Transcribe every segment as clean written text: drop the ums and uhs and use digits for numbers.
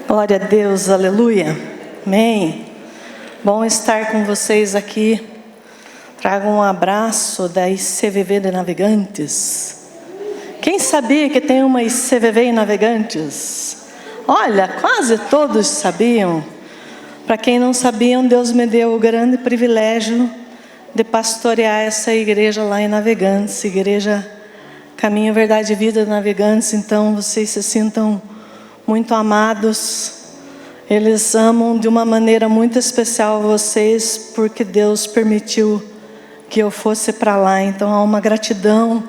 Glória a Deus, aleluia, amém. Bom estar com vocês aqui. Trago um abraço da ICVV de Navegantes. Quem sabia que tem uma ICVV em Navegantes? Olha, quase todos sabiam. Para quem não sabiam, Deus me deu o grande privilégio de pastorear essa igreja lá em Navegantes, Igreja Caminho, Verdade e Vida de Navegantes. Então vocês se sintam muito amados. Eles amam de uma maneira muito especial vocês, porque Deus permitiu que eu fosse para lá. Então há uma gratidão,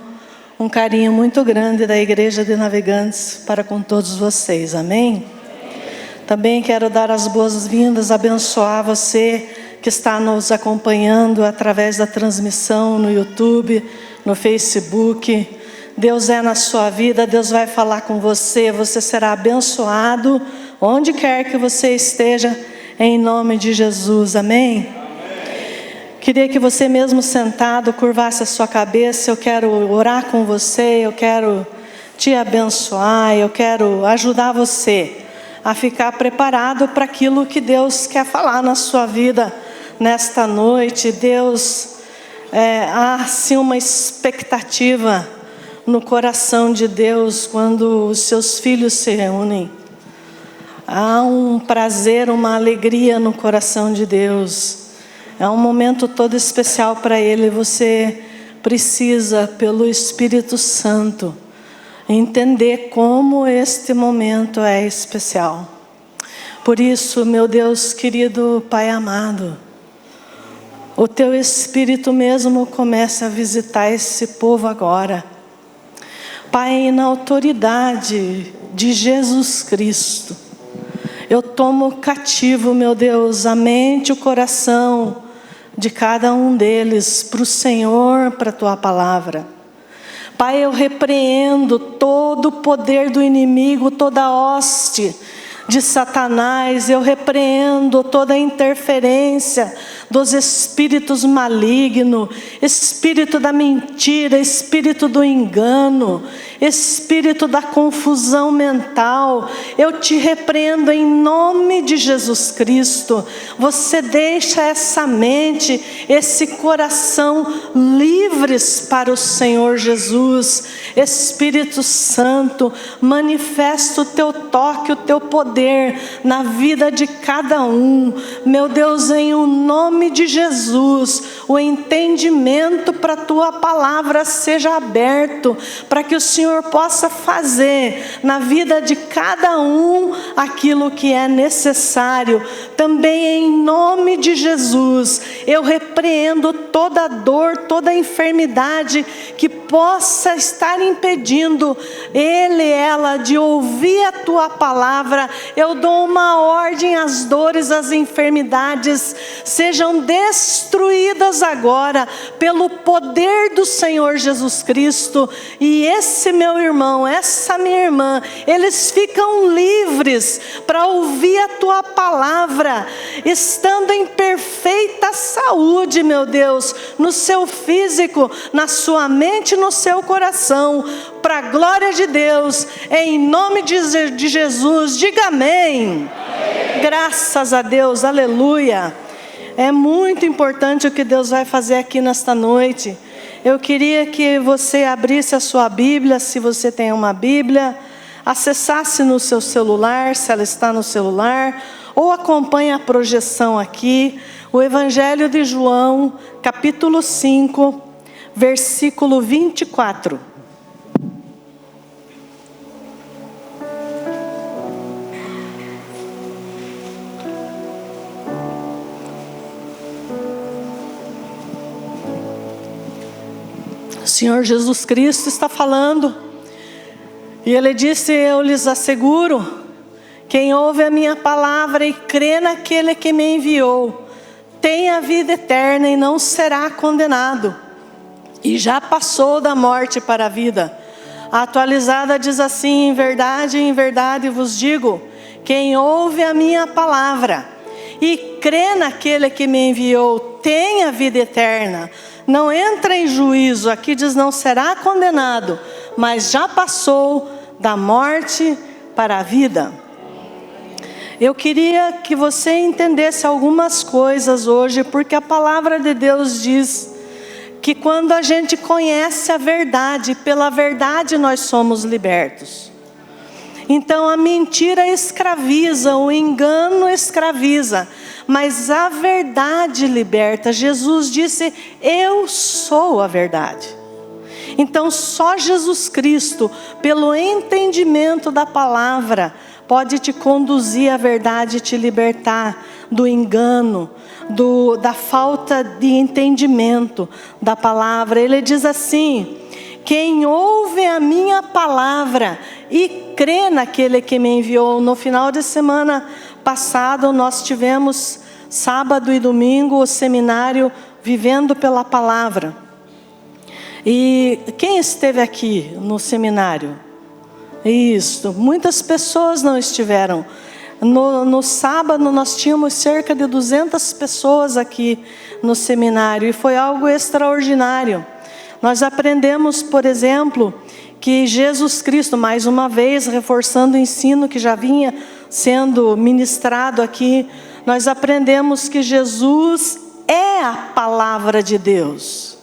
um carinho muito grande da Igreja de Navegantes para com todos vocês, amém? Também quero dar as boas-vindas, abençoar você que está nos acompanhando através da transmissão no YouTube, no Facebook. Deus é na sua vida, Deus vai falar com você, você será abençoado onde quer que você esteja, em nome de Jesus, amém? Queria que você mesmo sentado curvasse a sua cabeça. Eu quero orar com você, eu quero te abençoar, eu quero ajudar você a ficar preparado para aquilo que Deus quer falar na sua vida nesta noite. Deus, há sim uma expectativa no coração de Deus quando os seus filhos se reúnem. Há um prazer, uma alegria no coração de Deus. É um momento todo especial para Ele. Você precisa, pelo Espírito Santo, entender como este momento é especial. Por isso, meu Deus querido, Pai amado, o Teu Espírito mesmo começa a visitar esse povo agora. Pai, na autoridade de Jesus Cristo, eu tomo cativo, meu Deus, a mente e o coração de cada um deles para o Senhor, para a Tua palavra. Pai, eu repreendo todo o poder do inimigo, toda a hoste de Satanás. Eu repreendo toda a interferência dos espíritos malignos, espírito da mentira, espírito do engano, espírito da confusão mental. Eu te repreendo em nome de Jesus Cristo. Você deixa essa mente, esse coração livres para o Senhor Jesus. Espírito Santo, manifesta o Teu toque, o Teu poder na vida de cada um. Meu Deus, em o nome de Jesus, o entendimento para a Tua palavra seja aberto, para que o Senhor possa fazer na vida de cada um aquilo que é necessário. Também em nome de Jesus, eu repreendo toda dor, toda enfermidade que possa estar impedindo ela de ouvir a Tua palavra. Eu dou uma ordem, as dores, as enfermidades sejam destruídas agora pelo poder do Senhor Jesus Cristo. E esse meu irmão, essa minha irmã, eles ficam livres para ouvir a Tua palavra, estando em perfeita saúde, meu Deus, no seu físico, na sua mente, no seu coração, para a glória de Deus, em nome de Jesus. Diga amém. Graças a Deus, aleluia. É muito importante o que Deus vai fazer aqui nesta noite. Eu queria que você abrisse a sua Bíblia, se você tem uma Bíblia, acessasse no seu celular, se ela está no celular, ou acompanhe a projeção aqui, o Evangelho de João, capítulo 5, versículo 24. O Senhor Jesus Cristo está falando, e Ele disse: eu lhes asseguro, quem ouve a minha palavra e crê naquele que me enviou, tem a vida eterna e não será condenado, e já passou da morte para a vida. A atualizada diz assim: em verdade vos digo, quem ouve a minha palavra e crê naquele que me enviou, tem a vida eterna, não entra em juízo. Aqui diz não será condenado, mas já passou da morte para a vida. Eu queria que você entendesse algumas coisas hoje, porque a palavra de Deus diz que quando a gente conhece a verdade, pela verdade nós somos libertos. Então a mentira escraviza, o engano escraviza, mas a verdade liberta. Jesus disse: eu sou a verdade. Então só Jesus Cristo, pelo entendimento da palavra, pode te conduzir à verdade e te libertar do engano, da falta de entendimento da palavra. Ele diz assim: quem ouve a minha palavra e crê naquele que me enviou. No final de semana passado nós tivemos sábado e domingo o seminário Vivendo pela Palavra. E quem esteve aqui no seminário? Isso, muitas pessoas não estiveram. No sábado nós tínhamos cerca de 200 pessoas aqui no seminário e foi algo extraordinário. Nós aprendemos, por exemplo, que Jesus Cristo, mais uma vez, reforçando o ensino que já vinha sendo ministrado aqui, nós aprendemos que Jesus é a palavra de Deus.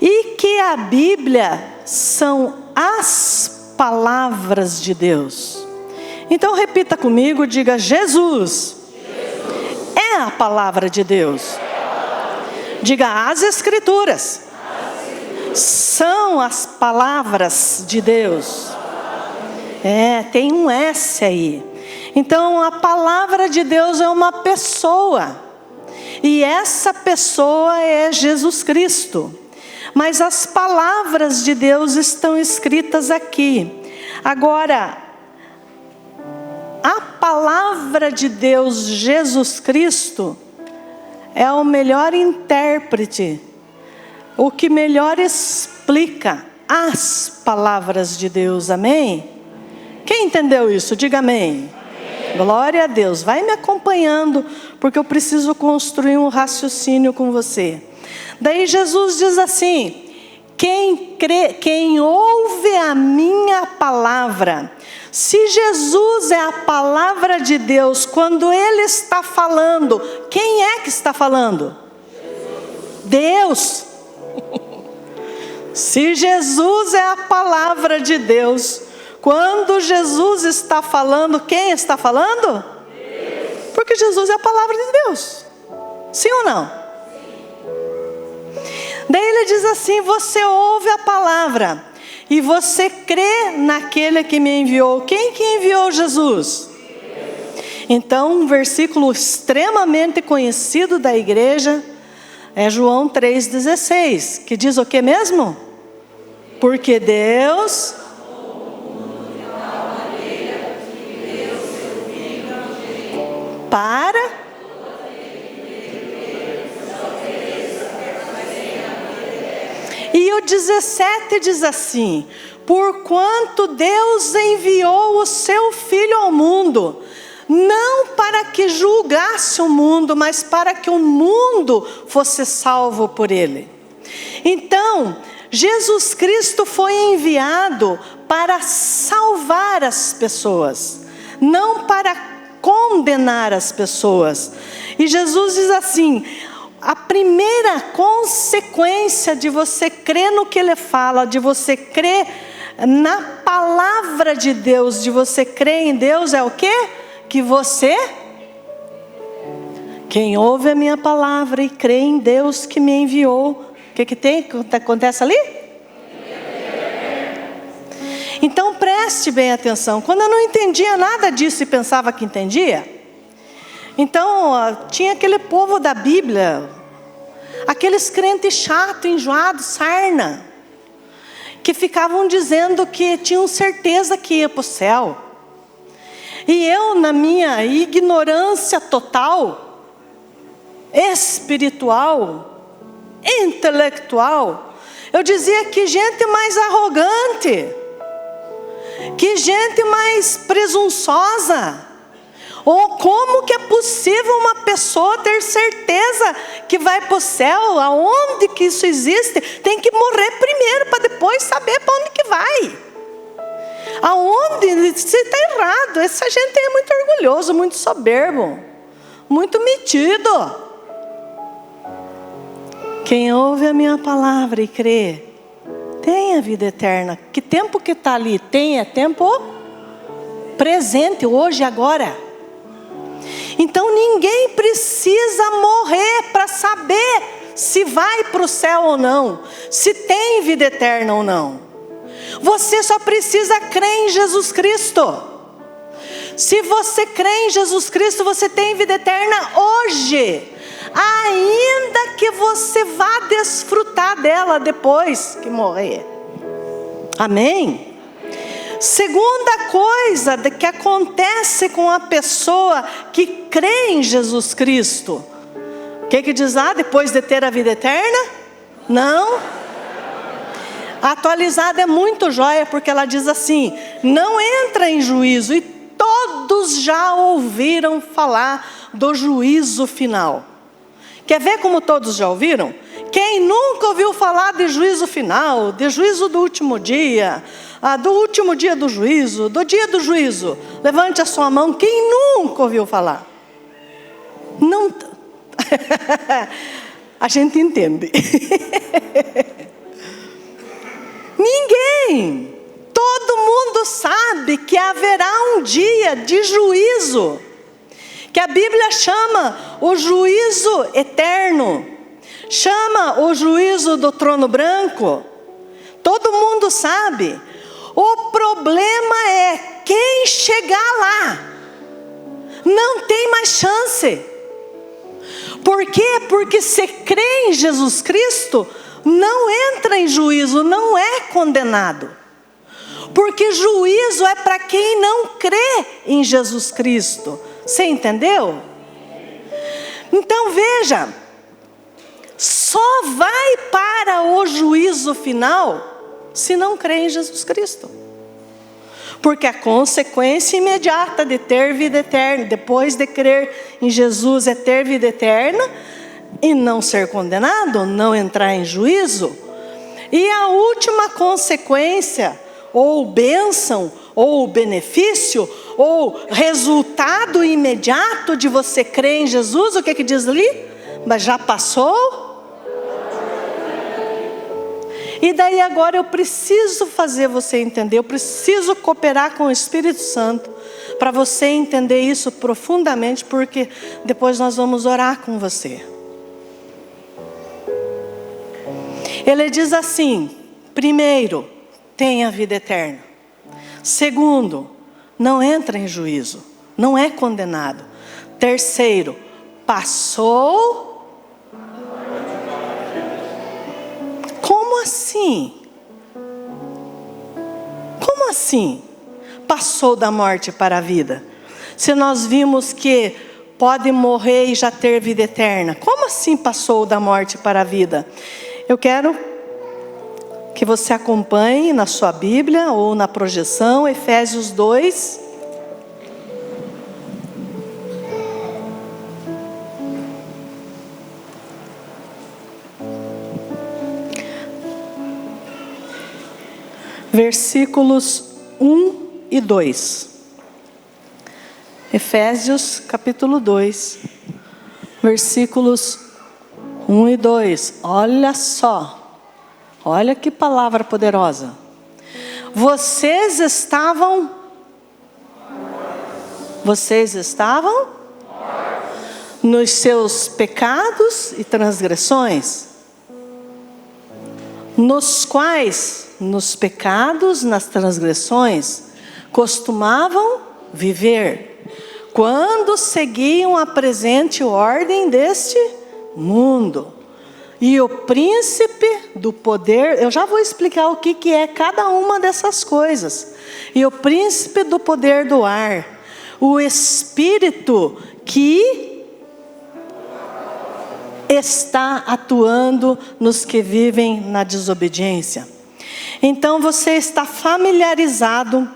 E que a Bíblia são as palavras de Deus. Então repita comigo, diga: Jesus é a palavra de Deus. Diga: as Escrituras são as palavras de Deus. Tem um S aí. Então a palavra de Deus é uma pessoa. E essa pessoa é Jesus Cristo. Mas as palavras de Deus estão escritas aqui. Agora, a palavra de Deus, Jesus Cristo, é o melhor intérprete, o que melhor explica as palavras de Deus, amém? Quem entendeu isso? Diga amém. Amém. Glória a Deus. Vai me acompanhando, porque eu preciso construir um raciocínio com você. Daí Jesus diz assim: quem ouve a minha palavra. Se Jesus é a palavra de Deus, quando Ele está falando, quem é que está falando? Deus. Se Jesus é a palavra de Deus, quando Jesus está falando, quem está falando? Deus. Porque Jesus é a palavra de Deus. Sim ou não? Daí ele diz assim: você ouve a palavra e você crê naquele que me enviou. Quem que enviou Jesus? Então, um versículo extremamente conhecido da igreja é João 3,16, que diz o que mesmo? Porque Deus para e o 17 diz assim: porquanto Deus enviou o seu Filho ao mundo, não para que julgasse o mundo, mas para que o mundo fosse salvo por ele. Então, Jesus Cristo foi enviado para salvar as pessoas, não para condenar as pessoas. E Jesus diz assim: a primeira consequência de você crer no que Ele fala, de você crer na palavra de Deus, de você crer em Deus, é o quê? Que você, quem ouve a minha palavra e crê em Deus que me enviou, o que acontece ali? Então preste bem atenção. Quando eu não entendia nada disso e pensava que entendia, então tinha aquele povo da Bíblia, aqueles crentes chatos, enjoados, sarna, que ficavam dizendo que tinham certeza que ia para o céu. E eu, na minha ignorância total, espiritual, intelectual, eu dizia: que gente mais arrogante, que gente mais presunçosa. Ou como que é possível uma pessoa ter certeza que vai para o céu? Aonde que isso existe? Tem que morrer primeiro para depois saber para onde que vai. Aonde? Você está errado. Essa gente é muito orgulhoso, muito soberbo, muito metido. Quem ouve a minha palavra e crê, tem a vida eterna. Que tempo que está ali? Tem, é tempo presente, hoje, agora. Então ninguém precisa morrer para saber se vai para o céu ou não, se tem vida eterna ou não. Você só precisa crer em Jesus Cristo. Se você crê em Jesus Cristo, você tem vida eterna hoje, ainda que você vá desfrutar dela depois que morrer. Amém? Segunda coisa que acontece com a pessoa que crê em Jesus Cristo. O que diz lá? Depois de ter a vida eterna? Não. A atualizada é muito joia, porque ela diz assim: não entra em juízo. E todos já ouviram falar do juízo final. Quer ver como todos já ouviram? Quem nunca ouviu falar de juízo final, de juízo do último dia, do último dia do juízo, do dia do juízo? Levante a sua mão. Quem nunca ouviu falar? Não. A gente entende. Ninguém. Todo mundo sabe que haverá um dia de juízo, que a Bíblia chama o juízo eterno, chama o juízo do trono branco. Todo mundo sabe. O problema é quem chegar lá não tem mais chance. Por quê? Porque se crê em Jesus Cristo, não entra em juízo, não é condenado. Porque juízo é para quem não crê em Jesus Cristo. Você entendeu? Então veja, só vai para o juízo final se não crê em Jesus Cristo. Porque a consequência imediata de ter vida eterna, depois de crer em Jesus, é ter vida eterna e não ser condenado, não entrar em juízo. E a última consequência, ou bênção, ou benefício, ou resultado imediato de você crer em Jesus, o que diz ali? Mas já passou? E daí agora eu preciso fazer você entender, eu preciso cooperar com o Espírito Santo, para você entender isso profundamente, porque depois nós vamos orar com você. Ele diz assim: primeiro, tem a vida eterna. Segundo, não entra em juízo, não é condenado. Terceiro, passou. Como assim? Como assim? Passou da morte para a vida? Se nós vimos que pode morrer e já ter vida eterna, como assim passou da morte para a vida? Eu quero que você acompanhe na sua Bíblia ou na projeção, Efésios 2. Versículos 1 e 2. Efésios capítulo 2, versículos 1 e 2. Olha só, olha que palavra poderosa. Vocês estavam nos seus pecados e transgressões, nos quais, nos pecados, nas transgressões, costumavam viver, quando seguiam a presente ordem deste mundo. E o príncipe do poder, eu já vou explicar o que é cada uma dessas coisas. E o príncipe do poder do ar, o espírito que está atuando nos que vivem na desobediência. Então você está familiarizado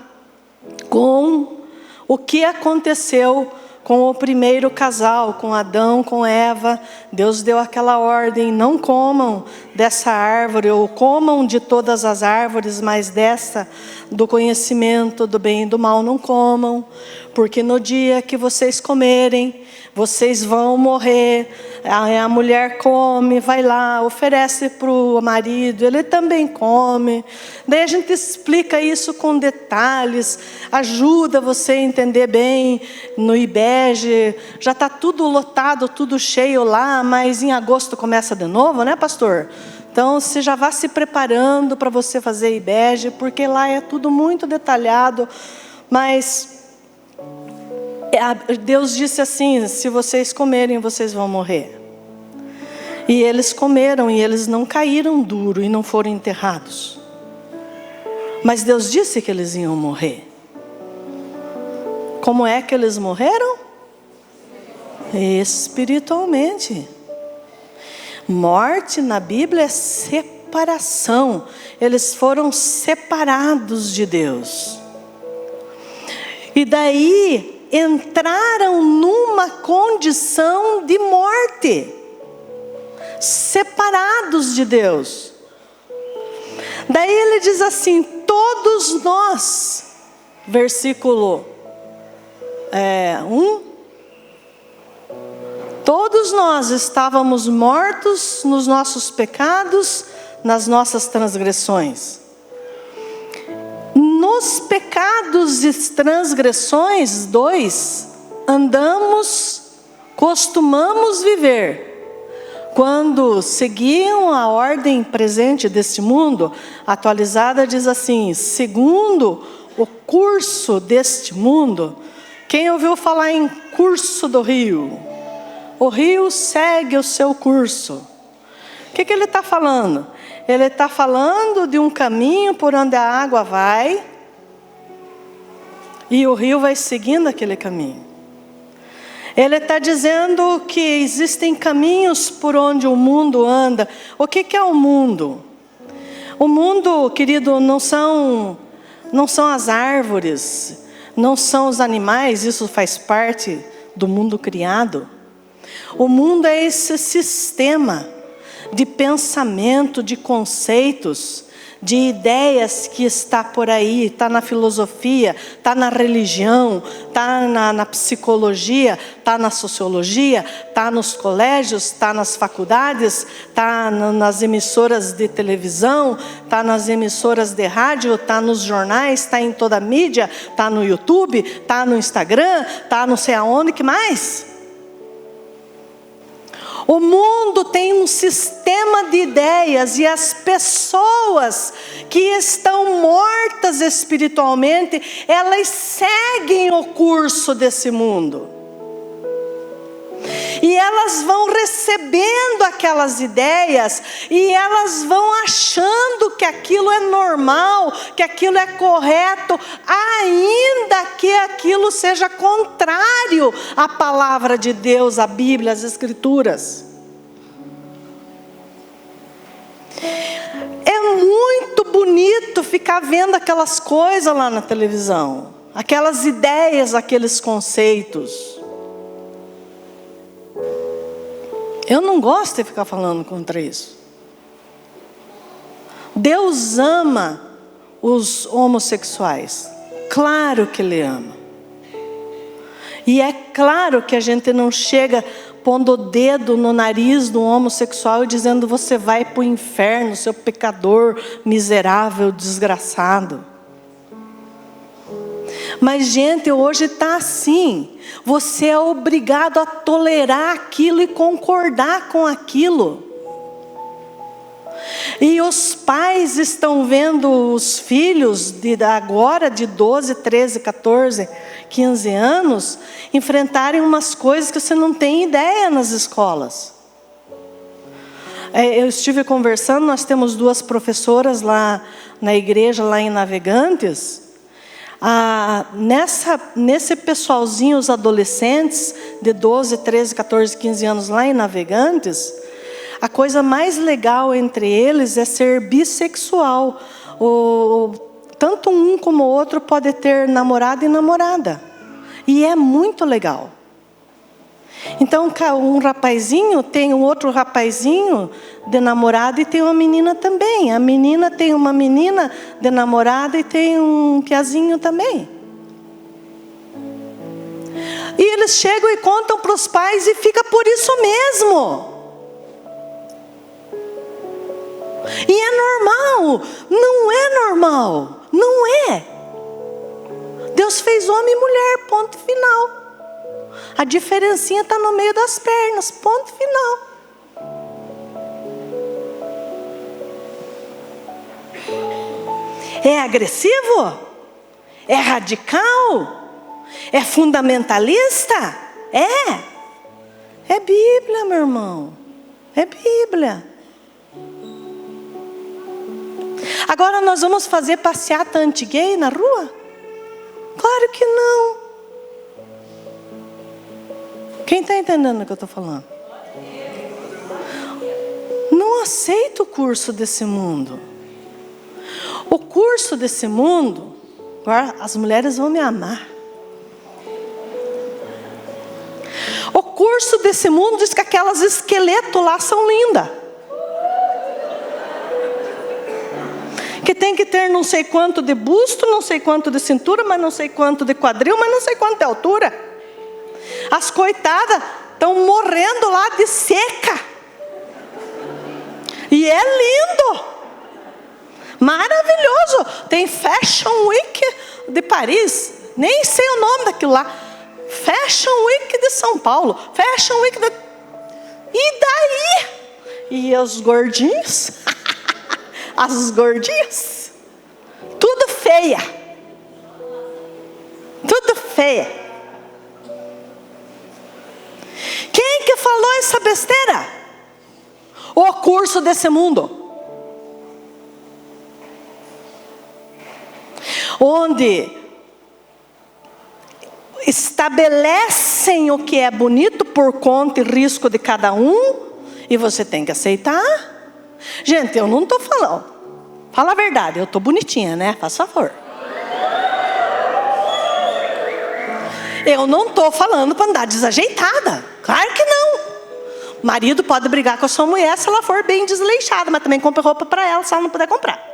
com o que aconteceu com o primeiro casal, com Adão, com Eva. Deus deu aquela ordem: não comam dessa árvore, ou comam de todas as árvores, mas dessa, do conhecimento do bem e do mal, não comam, porque no dia que vocês comerem, vocês vão morrer. A mulher come, vai lá, oferece para o marido, ele também come. Daí a gente explica isso com detalhes, ajuda você a entender bem. No IBEG, já está tudo lotado, tudo cheio lá, mas em agosto começa de novo, né, pastor? Então, você já vá se preparando para você fazer IBEG, porque lá é tudo muito detalhado, mas Deus disse assim: se vocês comerem, vocês vão morrer. E eles comeram, e eles não caíram duro, e não foram enterrados. Mas Deus disse que eles iam morrer. Como é que eles morreram? Espiritualmente. Morte na Bíblia é separação. Eles foram separados de Deus. E daí entraram numa condição de morte, separados de Deus. Daí ele diz assim: todos nós, versículo 1, todos nós estávamos mortos nos nossos pecados, nas nossas transgressões. Nos pecados e transgressões, 2, costumamos viver. Quando seguiam a ordem presente deste mundo, atualizada diz assim: segundo o curso deste mundo. Quem ouviu falar em curso do rio? O rio segue o seu curso. O que ele está falando? Ele está falando de um caminho por onde a água vai, e o rio vai seguindo aquele caminho. Ele está dizendo que existem caminhos por onde o mundo anda. O que é o mundo? O mundo, querido, não são as árvores, não são os animais, isso faz parte do mundo criado. O mundo é esse sistema de pensamento, de conceitos, de ideias que está por aí, está na filosofia, está na religião, está na psicologia, está na sociologia, está nos colégios, está nas faculdades, está nas emissoras de televisão, está nas emissoras de rádio, está nos jornais, está em toda a mídia, está no YouTube, está no Instagram, está não sei aonde, que mais? O mundo tem um sistema de ideias, e as pessoas que estão mortas espiritualmente, elas seguem o curso desse mundo. E elas vão recebendo aquelas ideias, e elas vão achando que aquilo é normal, que aquilo é correto, ainda que aquilo seja contrário à palavra de Deus, à Bíblia, às Escrituras. É muito bonito ficar vendo aquelas coisas lá na televisão, aquelas ideias, aqueles conceitos. Eu não gosto de ficar falando contra isso. Deus ama os homossexuais. Claro que Ele ama. E é claro que a gente não chega pondo o dedo no nariz do homossexual e dizendo: você vai para o inferno, seu pecador, miserável, desgraçado. Mas, gente, hoje está assim. Você é obrigado a tolerar aquilo e concordar com aquilo. E os pais estão vendo os filhos agora de 12, 13, 14, 15 anos enfrentarem umas coisas que você não tem ideia nas escolas. Eu estive conversando, nós temos 2 professoras lá na igreja, lá em Navegantes. Nesse pessoalzinho, os adolescentes de 12, 13, 14, 15 anos lá em Navegantes, a coisa mais legal entre eles é ser bissexual. Tanto um como o outro pode ter namorado e namorada. E é muito legal. Então um rapazinho tem um outro rapazinho de namorado e tem uma menina também. A menina tem uma menina de namorada e tem um piazinho também. E eles chegam e contam para os pais e fica por isso mesmo. E é normal. Não é normal. Não é. Deus fez homem e mulher, ponto final. A diferencinha está no meio das pernas, ponto final. É agressivo? É radical? É fundamentalista? É Bíblia, meu irmão. É Bíblia. Agora nós vamos fazer passeata anti-gay na rua? Claro que não. Quem está entendendo o que eu estou falando? Não aceito o curso desse mundo. O curso desse mundo, agora as mulheres vão me amar. O curso desse mundo diz que aquelas esqueletos lá são lindas. Que tem que ter não sei quanto de busto, não sei quanto de cintura, mas não sei quanto de quadril, mas não sei quanto de altura. As coitadas estão morrendo lá de seca. E é lindo. Maravilhoso. Tem Fashion Week de Paris. Nem sei o nome daquilo lá. Fashion Week de São Paulo. Fashion Week de... E daí? E os gordinhos? As gordinhas? Tudo feia. Tudo feia. Quem que falou essa besteira? O curso desse mundo. Onde estabelecem o que é bonito por conta e risco de cada um. E você tem que aceitar. Gente, eu não estou falando. Fala a verdade, eu estou bonitinha, né? Faz favor. Eu não estou falando para andar desajeitada. Claro que não. Marido pode brigar com a sua mulher se ela for bem desleixada, mas também compra roupa para ela se ela não puder comprar.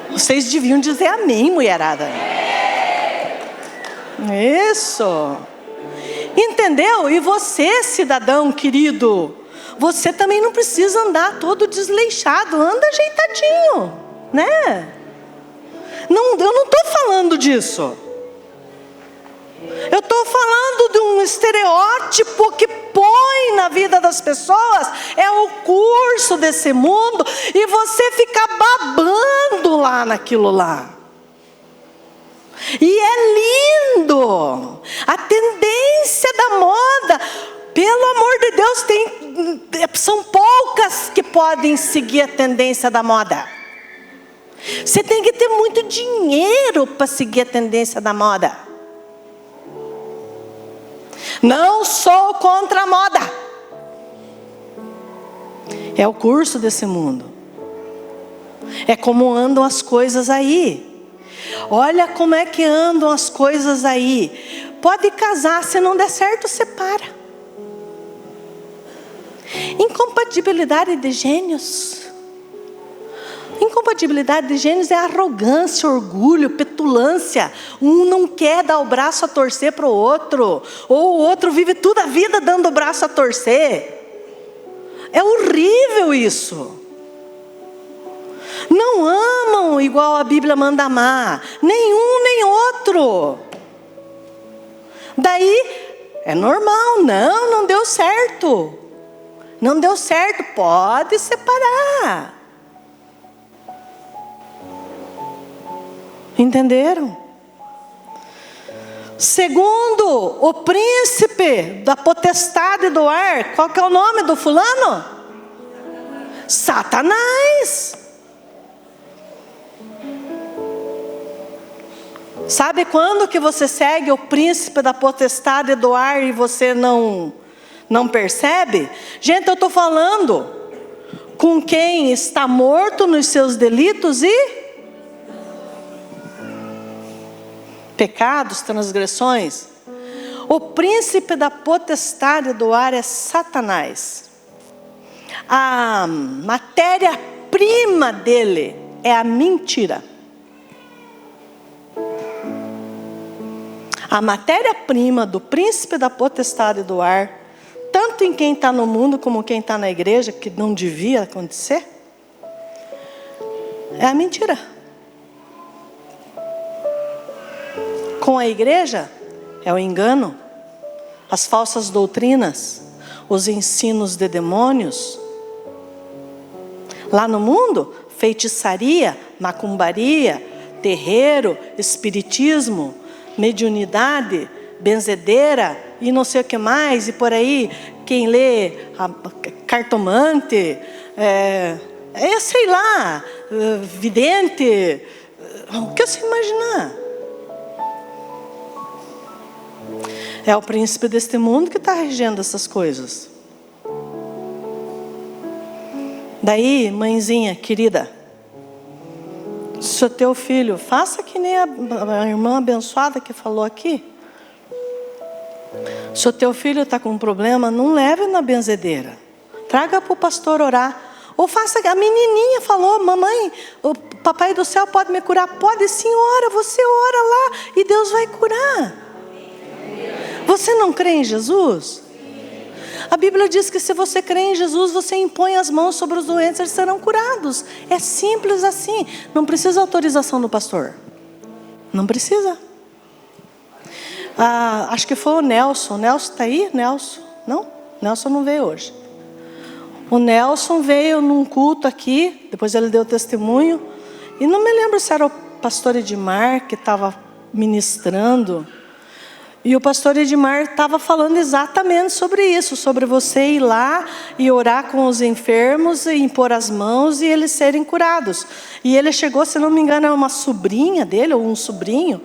Vocês deviam dizer amém, mulherada. Isso. Entendeu? E você, cidadão querido, você também não precisa andar todo desleixado. Anda ajeitadinho, né? Não, eu não estou falando disso. Eu estou falando de um estereótipo que põe na vida das pessoas. É o curso desse mundo. E você fica babando lá naquilo lá. E é lindo. A tendência da moda, pelo amor de Deus, são poucas que podem seguir a tendência da moda. Você tem que ter muito dinheiro para seguir a tendência da moda. Não sou contra a moda. É o curso desse mundo. É como andam as coisas aí. Olha como é que andam as coisas aí. Pode casar, se não der certo, separa. Incompatibilidade de gênios. Incompatibilidade de gênios é arrogância, orgulho, petulância. Um não quer dar o braço a torcer para o outro. Ou o outro vive toda a vida dando o braço a torcer. É horrível isso. Não amam igual a Bíblia manda amar. Nenhum nem outro. Daí, é normal. Não deu certo. Não deu certo, pode separar. Entenderam? Segundo o príncipe da potestade do ar, qual que é o nome do fulano? Satanás. Sabe quando que você segue o príncipe da potestade do ar e você não percebe? Gente, eu estou falando com quem está morto nos seus delitos e pecados, transgressões. O príncipe da potestade do ar é Satanás. A matéria-prima dele é a mentira. A matéria-prima do príncipe da potestade do ar, tanto em quem está no mundo como quem está na igreja, que não devia acontecer, é a mentira. Com a igreja, é o engano, as falsas doutrinas, os ensinos de demônios. Lá no mundo, feitiçaria, macumbaria, terreiro, espiritismo, mediunidade, benzedeira e não sei o que mais, e por aí, quem lê cartomante, sei lá, vidente, o que você imaginar. É o príncipe deste mundo que está regendo essas coisas. Daí, mãezinha querida, se o teu filho, faça que nem a irmã abençoada que falou aqui. Se o teu filho está com um problema, não leve na benzedeira. Traga para o pastor orar. Ou faça, a menininha falou, mamãe, o papai do céu pode me curar? Pode, senhora, você ora lá e Deus vai curar. Você não crê em Jesus? A Bíblia diz que se você crê em Jesus, você impõe as mãos sobre os doentes, eles serão curados. É simples assim. Não precisa autorização do pastor. Não precisa. Acho que foi o Nelson. O Nelson está aí? Nelson? Não? Nelson não veio hoje. O Nelson veio num culto aqui, depois ele deu testemunho. E não me lembro se era o pastor Edmar que estava ministrando. E o pastor Edmar estava falando exatamente sobre isso, sobre você ir lá e orar com os enfermos e impor as mãos e eles serem curados. E ele chegou, se não me engano, era uma sobrinha dele, ou um sobrinho,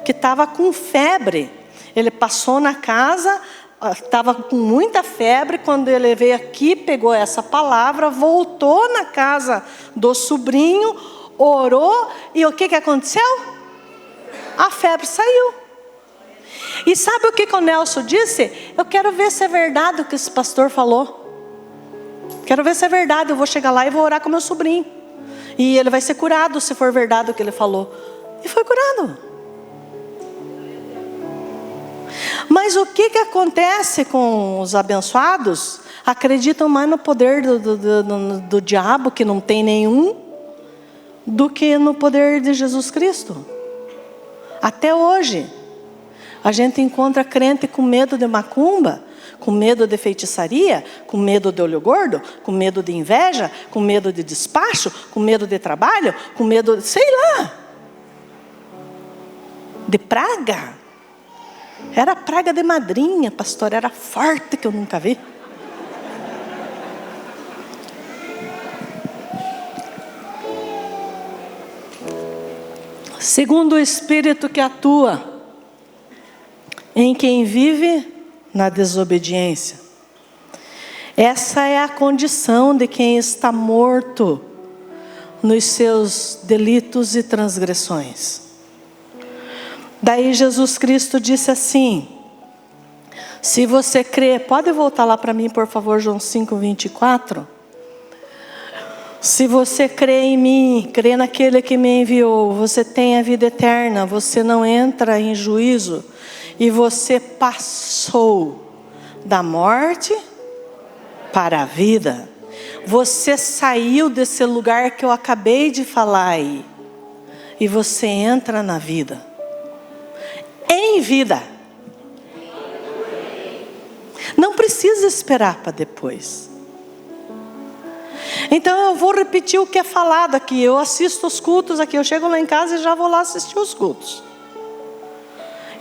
que estava com febre. Ele passou na casa, estava com muita febre, quando ele veio aqui, pegou essa palavra, voltou na casa do sobrinho, orou, e o que aconteceu? A febre saiu. E sabe o que o Nelson disse? Eu quero ver se é verdade o que esse pastor falou. Quero ver se é verdade, eu vou chegar lá e vou orar com meu sobrinho. E ele vai ser curado se for verdade o que ele falou. E foi curado. Mas o que acontece com os abençoados? Acreditam mais no poder do diabo, que não tem nenhum, do que no poder de Jesus Cristo. Até hoje. A gente encontra crente com medo de macumba, com medo de feitiçaria, com medo de olho gordo, com medo de inveja, com medo de despacho, com medo de trabalho, com medo de, sei lá, de praga. Era praga de madrinha, pastor, era forte que eu nunca vi. Segundo o Espírito que atua em quem vive na desobediência. Essa é a condição de quem está morto nos seus delitos e transgressões. Daí Jesus Cristo disse assim, se você crê, pode voltar lá para mim por favor, João 5:24. Se você crê em mim, crê naquele que me enviou, você tem a vida eterna, você não entra em juízo, e você passou da morte para a vida. Você saiu desse lugar que eu acabei de falar aí. E você entra na vida. Em vida. Não precisa esperar para depois. Então eu vou repetir o que é falado aqui. Eu assisto os cultos aqui. Eu chego lá em casa e já vou lá assistir os cultos.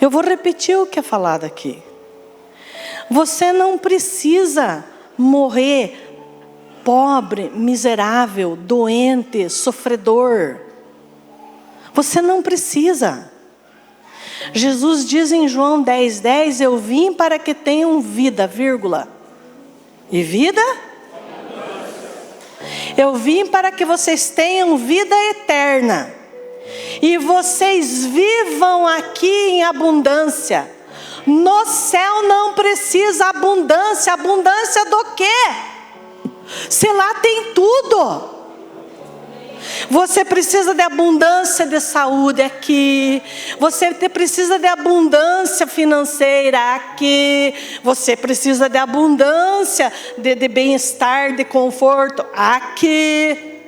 Eu vou repetir o que é falado aqui. Você não precisa morrer pobre, miserável, doente, sofredor. Você não precisa. Jesus diz em João 10:10, eu vim para que tenham vida, vírgula. E vida? Eu vim para que vocês tenham vida eterna. E vocês vivam aqui em abundância. No céu não precisa abundância. Abundância do quê? Se lá tem tudo. Você precisa de abundância de saúde aqui. Você precisa de abundância financeira aqui. Você precisa de abundância de bem-estar, de conforto aqui.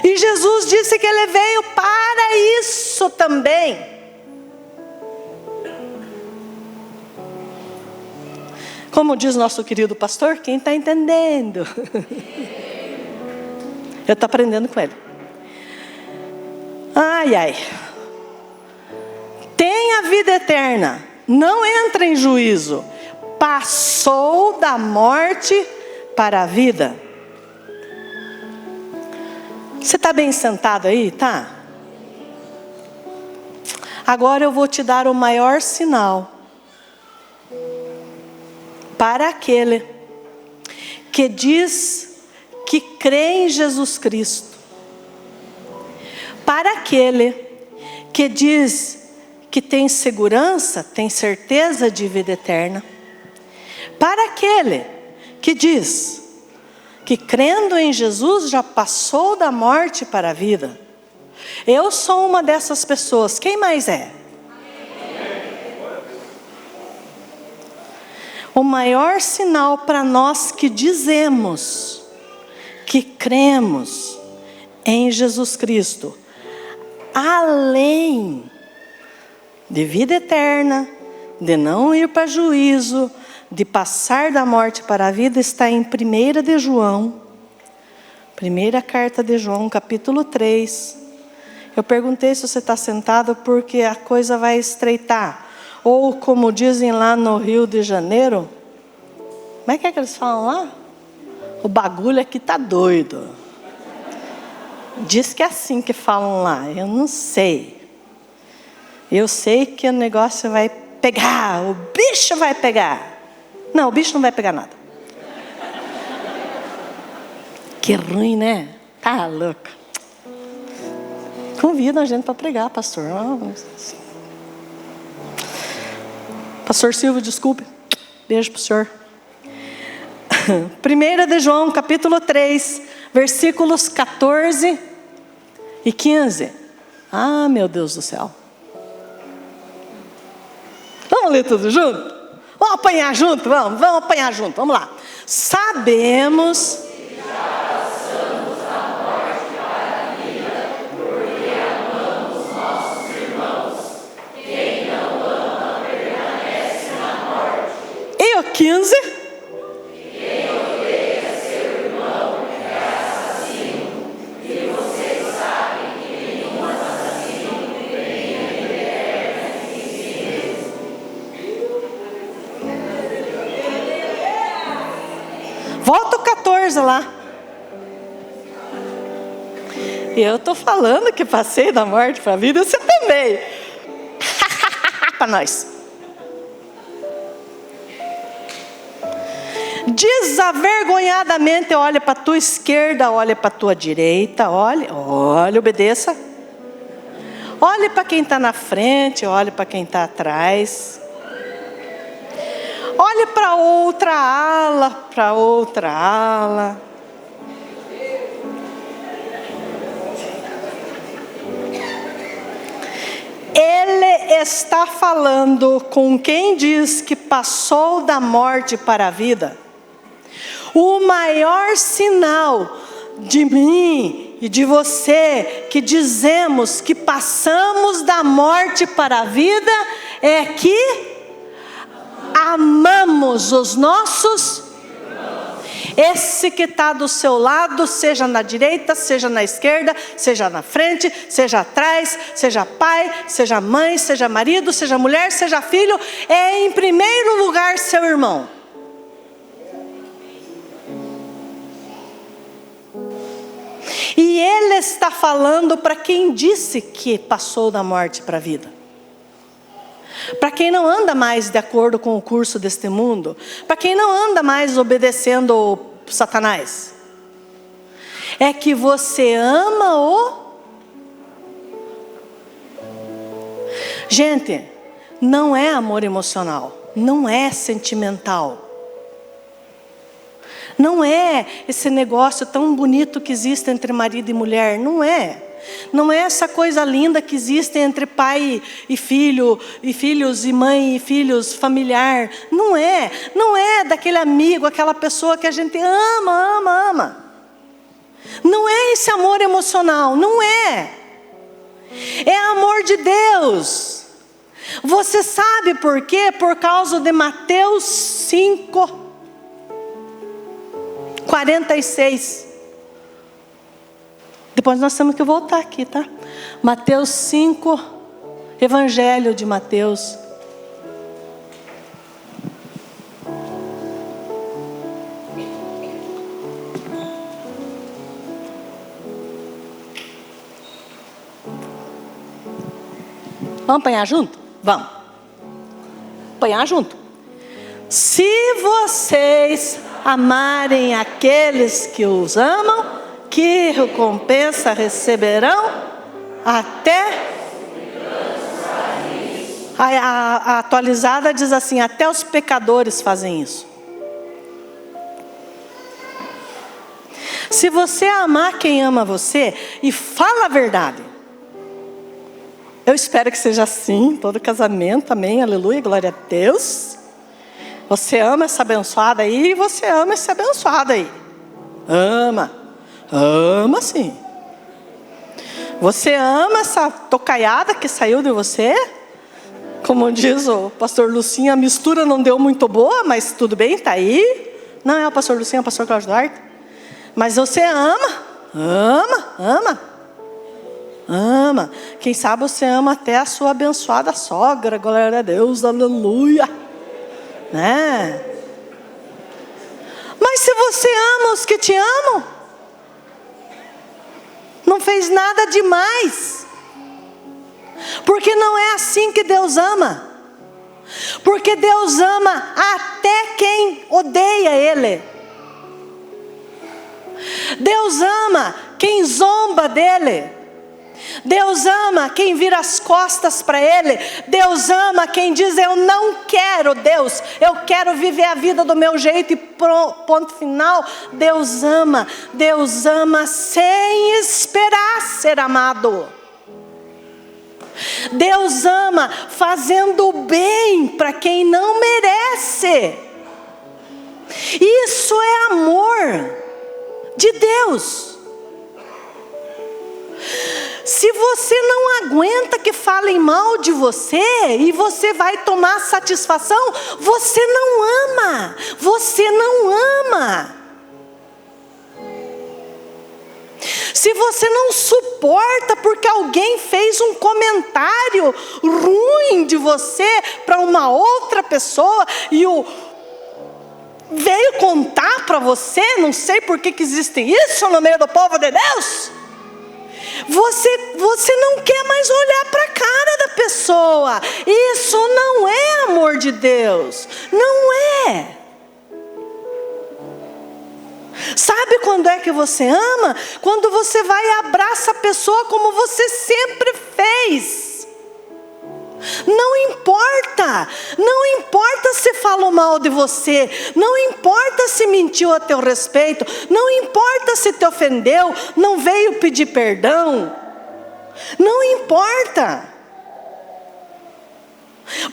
E Jesus disse que Ele veio para isso também. Como diz nosso querido pastor, quem está entendendo? Eu estou aprendendo com ele. Ai, ai. Tem a vida eterna. Não entra em juízo. Passou da morte para a vida. Você está bem sentado aí, tá? Agora eu vou te dar o maior sinal. Para aquele que diz que crê em Jesus Cristo, para aquele que diz que tem segurança, tem certeza de vida eterna, para aquele que diz que crendo em Jesus já passou da morte para a vida. Eu sou uma dessas pessoas. Quem mais é? O maior sinal para nós que dizemos que cremos em Jesus Cristo, além de vida eterna, de não ir para juízo, de passar da morte para a vida, está em 1 de João, primeira carta de João, capítulo 3. Eu perguntei se você está sentado porque a coisa vai estreitar. Ou como dizem lá no Rio de Janeiro, como é que eles falam lá? O bagulho aqui tá doido. Diz que é assim que falam lá. Eu não sei. Eu sei que o negócio vai pegar. O bicho vai pegar. Não, o bicho não vai pegar nada. Que ruim, né? Tá louco. Convida a gente para pregar, pastor. Pastor Silvio, desculpe. Beijo pro senhor. 1 de João, capítulo 3, versículos 14 e 15. Ah, meu Deus do céu. Vamos ler tudo junto? Vamos apanhar junto? Vamos apanhar junto, vamos lá. Sabemos que já passamos da morte para a vida, porque amamos nossos irmãos. Quem não ama permanece na morte. E o 15? Volta o 14 lá. Eu estou falando que passei da morte para a vida, você também. Para nós. Desavergonhadamente olha para a tua esquerda, olha para a tua direita, olha, obedeça. Olhe para quem está na frente, olhe para quem está atrás. Olhe para outra ala, Ele está falando com quem diz que passou da morte para a vida. O maior sinal de mim e de você que dizemos que passamos da morte para a vida é que amamos os nossos irmãos. Esse que está do seu lado, seja na direita, seja na esquerda, seja na frente, seja atrás, seja pai, seja mãe, seja marido, seja mulher, seja filho, é em primeiro lugar seu irmão. E Ele está falando para quem disse que passou da morte para a vida. Para quem não anda mais de acordo com o curso deste mundo. Para quem não anda mais obedecendo Satanás. É que você ama o... Gente, não é amor emocional, não é sentimental. Não é esse negócio tão bonito que existe entre marido e mulher, não é. Não é essa coisa linda que existe entre pai e filho, e filhos e mãe e filhos, familiar. Não é. Não é daquele amigo, aquela pessoa que a gente ama. Não é esse amor emocional, não é. É amor de Deus. Você sabe por quê? Por causa de Mateus 5:46. Depois nós temos que voltar aqui, tá? Mateus 5, Evangelho de Mateus. Vamos apanhar junto? Vamos. Apanhar junto. Se vocês amarem aqueles que os amam, que recompensa receberão? Até... A atualizada diz assim, até os pecadores fazem isso. Se você amar quem ama você, e fala a verdade. Eu espero que seja assim, todo casamento, amém, aleluia, glória a Deus. Você ama essa abençoada aí, e você ama esse abençoado aí. Ama sim. Você ama essa tocaiada que saiu de você? Como diz o pastor Lucinha, a mistura não deu muito boa, mas tudo bem, tá aí. Não é o pastor Lucinha, é o pastor Cláudio Duarte. Mas você ama. Quem sabe você ama até a sua abençoada sogra, glória a Deus, aleluia. Né? Mas se você ama os que te amam, não fez nada demais. Porque não é assim que Deus ama. Porque Deus ama até quem odeia Ele. Deus ama quem zomba dEle. Deus ama quem vira as costas para Ele. Deus ama quem diz, eu não quero Deus, eu quero viver a vida do meu jeito e ponto final. Deus ama sem esperar ser amado. Deus ama fazendo bem para quem não merece. Isso é amor de Deus. Se você não aguenta que falem mal de você e você vai tomar satisfação, você não ama. Se você não suporta porque alguém fez um comentário ruim de você para uma outra pessoa e veio contar para você, não sei por que existe isso no meio do povo de Deus. Você não quer mais olhar para a cara da pessoa. Isso não é amor de Deus. Não é. Sabe quando é que você ama? Quando você vai e abraça a pessoa como você sempre fez. Não importa se falou mal de você, não importa se mentiu a teu respeito, não importa se te ofendeu, não veio pedir perdão, não importa.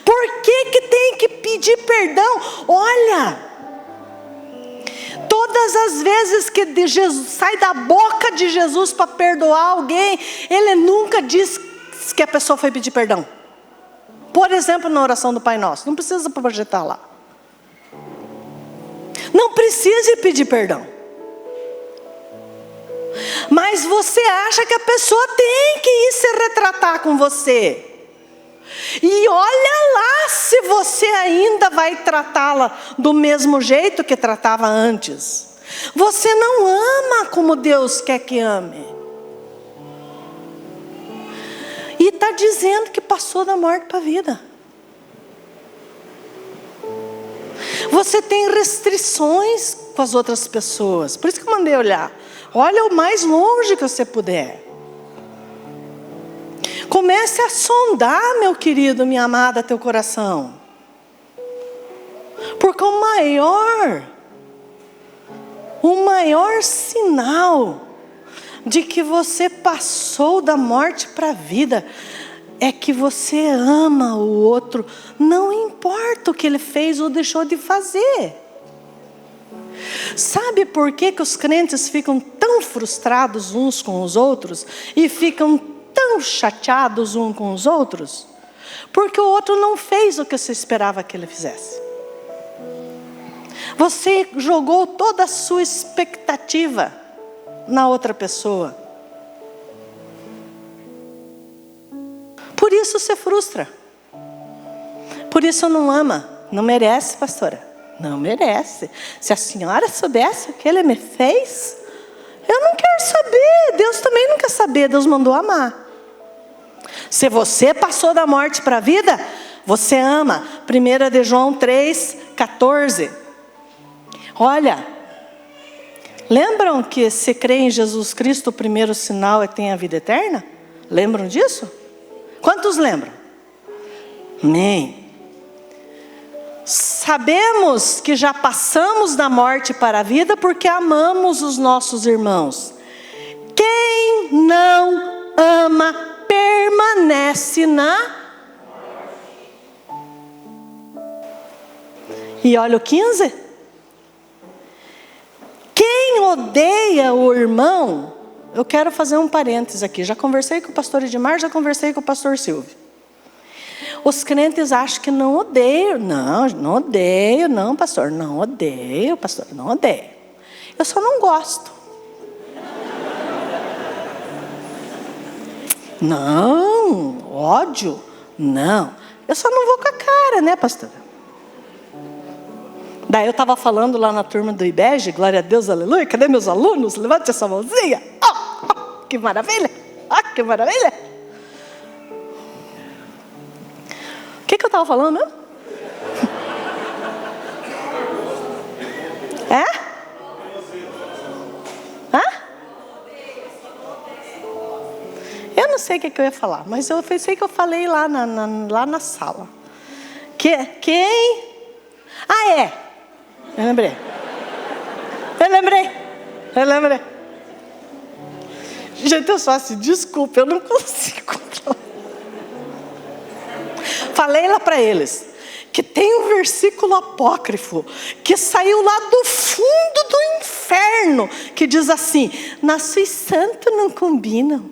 Por que tem que pedir perdão? Olha, todas as vezes que Jesus sai da boca de Jesus para perdoar alguém, Ele nunca diz que a pessoa foi pedir perdão. Por exemplo, na oração do Pai Nosso, não precisa projetar lá. Não precisa pedir perdão. Mas você acha que a pessoa tem que ir se retratar com você. E olha lá se você ainda vai tratá-la do mesmo jeito que tratava antes. Você não ama como Deus quer que ame. E está dizendo que passou da morte para a vida. Você tem restrições com as outras pessoas. Por isso que eu mandei olhar. Olha o mais longe que você puder. Comece a sondar, meu querido, minha amada, teu coração. Porque o maior sinal de que você passou da morte para a vida é que você ama o outro, não importa o que ele fez ou deixou de fazer. Sabe por que os crentes ficam tão frustrados uns com os outros e ficam tão chateados uns com os outros? Porque o outro não fez o que você esperava que ele fizesse. Você jogou toda a sua expectativa na outra pessoa. Por isso você frustra. Por isso não ama. Não merece, pastora. Não merece. Se a senhora soubesse o que ele me fez, eu não quero saber. Deus também não quer saber. Deus mandou amar. Se você passou da morte para a vida, você ama. 1 de João 3,14. Olha, lembram que se crê em Jesus Cristo, o primeiro sinal é que tem a vida eterna? Lembram disso? Quantos lembram? Amém. Sabemos que já passamos da morte para a vida porque amamos os nossos irmãos. Quem não ama permanece na... E olha o 15. Quem odeia o irmão... Eu quero fazer um parênteses aqui. Já conversei com o pastor Edmar, já conversei com o pastor Silvio. Os crentes acham que não odeiam. Não odeio, não, pastor. Não odeio, pastor. Não odeio. Eu só não gosto. Não, ódio. Não. Eu só não vou com a cara, né, pastor? Daí eu estava falando lá na turma do IBEG, glória a Deus, aleluia. Cadê meus alunos? Levante essa mãozinha. Oh, que maravilha. Oh, que maravilha. O que eu estava falando mesmo? É? Hã? Eu não sei o que eu ia falar, mas eu sei que eu falei lá na sala. Quem? Ah, é. Eu lembrei. Gente, eu só assim, desculpa, eu não consigo. Falei lá para eles que tem um versículo apócrifo que saiu lá do fundo do inferno, que diz assim: nasce e santo não combinam.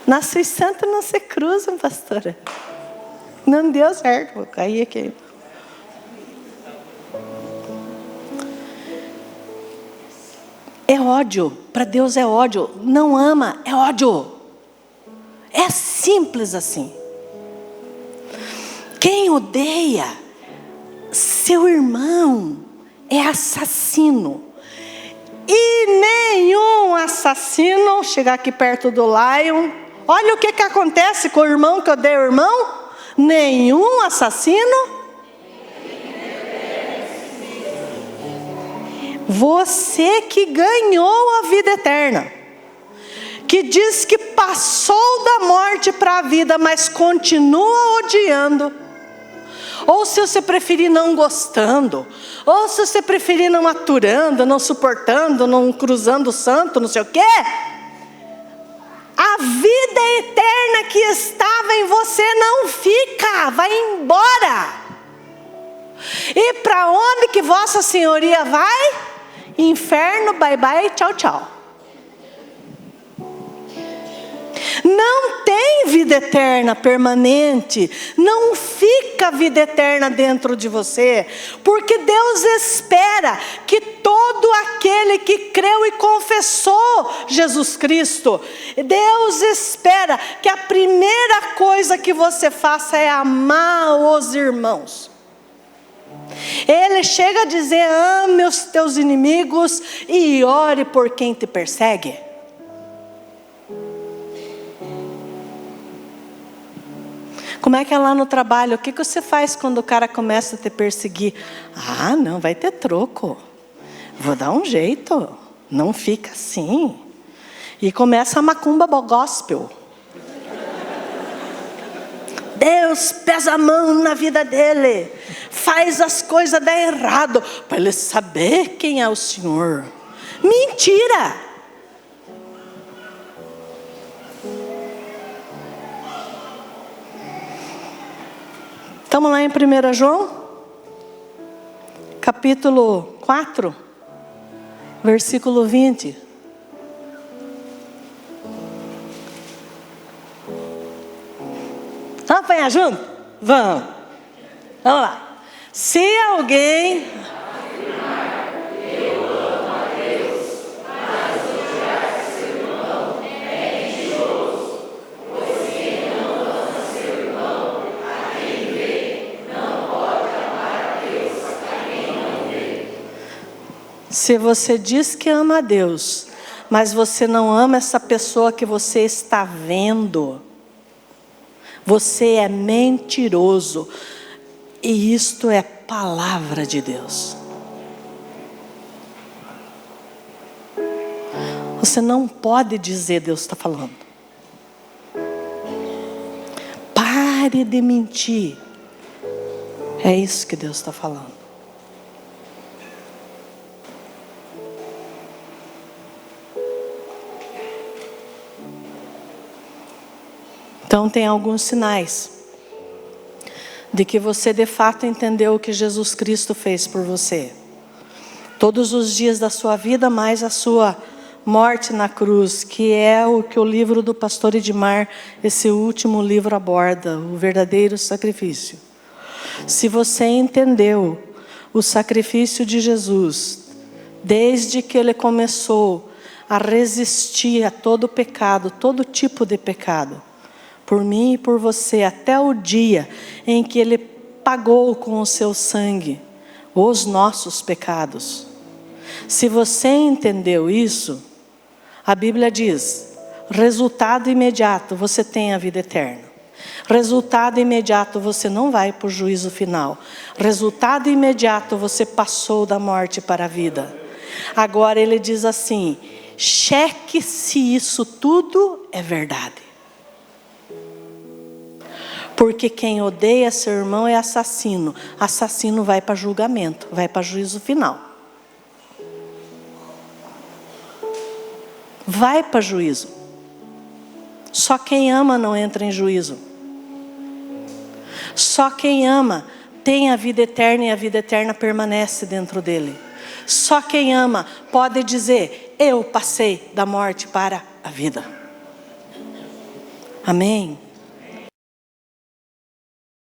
Nasce e santo não se cruzam, pastora. Não deu certo, vou cair aqui. É ódio, para Deus é ódio. Não ama, é ódio. É simples assim. Quem odeia seu irmão é assassino. E nenhum assassino, chegar aqui perto do Lion, olha o que acontece com o irmão que odeia o irmão. Nenhum assassino. Você que ganhou a vida eterna, que diz que passou da morte para a vida, mas continua odiando, ou se você preferir não gostando, ou se você preferir não aturando, não suportando, não cruzando o santo, não sei o quê, a vida eterna que estava em você não fica, vai embora. E para onde que Vossa Senhoria vai? Inferno, bye bye, tchau, tchau. Não tem vida eterna permanente, não fica vida eterna dentro de você, porque Deus espera que todo aquele que creu e confessou Jesus Cristo, Deus espera que a primeira coisa que você faça é amar os irmãos. Ele chega a dizer: ame os teus inimigos e ore por quem te persegue. Como é que é lá no trabalho? O que você faz quando o cara começa a te perseguir? Ah, não, vai ter troco. Vou dar um jeito. Não fica assim. E começa a macumba gospel. Deus pesa a mão na vida dele, faz as coisas dar errado, para ele saber quem é o Senhor. Mentira! Estamos lá em 1 João, capítulo 4, versículo 20. Vamos apanhar junto? Vamos. Vamos lá. Se alguém... Eu amo a Deus, mas odiar seu irmão é mentiroso. Pois quem não ama seu irmão, a quem vê, não pode amar a Deus, a quem não vê. Se você diz que ama a Deus, mas você não ama essa pessoa que você está vendo, você é mentiroso. E isto é palavra de Deus. Você não pode dizer Deus está falando. Pare de mentir. É isso que Deus está falando. Então tem alguns sinais de que você de fato entendeu o que Jesus Cristo fez por você. Todos os dias da sua vida, mais a sua morte na cruz, que é o que o livro do pastor Edmar, esse último livro, aborda, o verdadeiro sacrifício. Se você entendeu o sacrifício de Jesus, desde que ele começou a resistir a todo pecado, todo tipo de pecado, por mim e por você, até o dia em que ele pagou com o seu sangue os nossos pecados. Se você entendeu isso, a Bíblia diz, resultado imediato, você tem a vida eterna. Resultado imediato, você não vai para o juízo final. Resultado imediato, você passou da morte para a vida. Agora ele diz assim, cheque se isso tudo é verdade. Porque quem odeia seu irmão é assassino. Assassino vai para julgamento, vai para juízo final. Vai para juízo. Só quem ama não entra em juízo. Só quem ama tem a vida eterna e a vida eterna permanece dentro dele. Só quem ama pode dizer, eu passei da morte para a vida. Amém?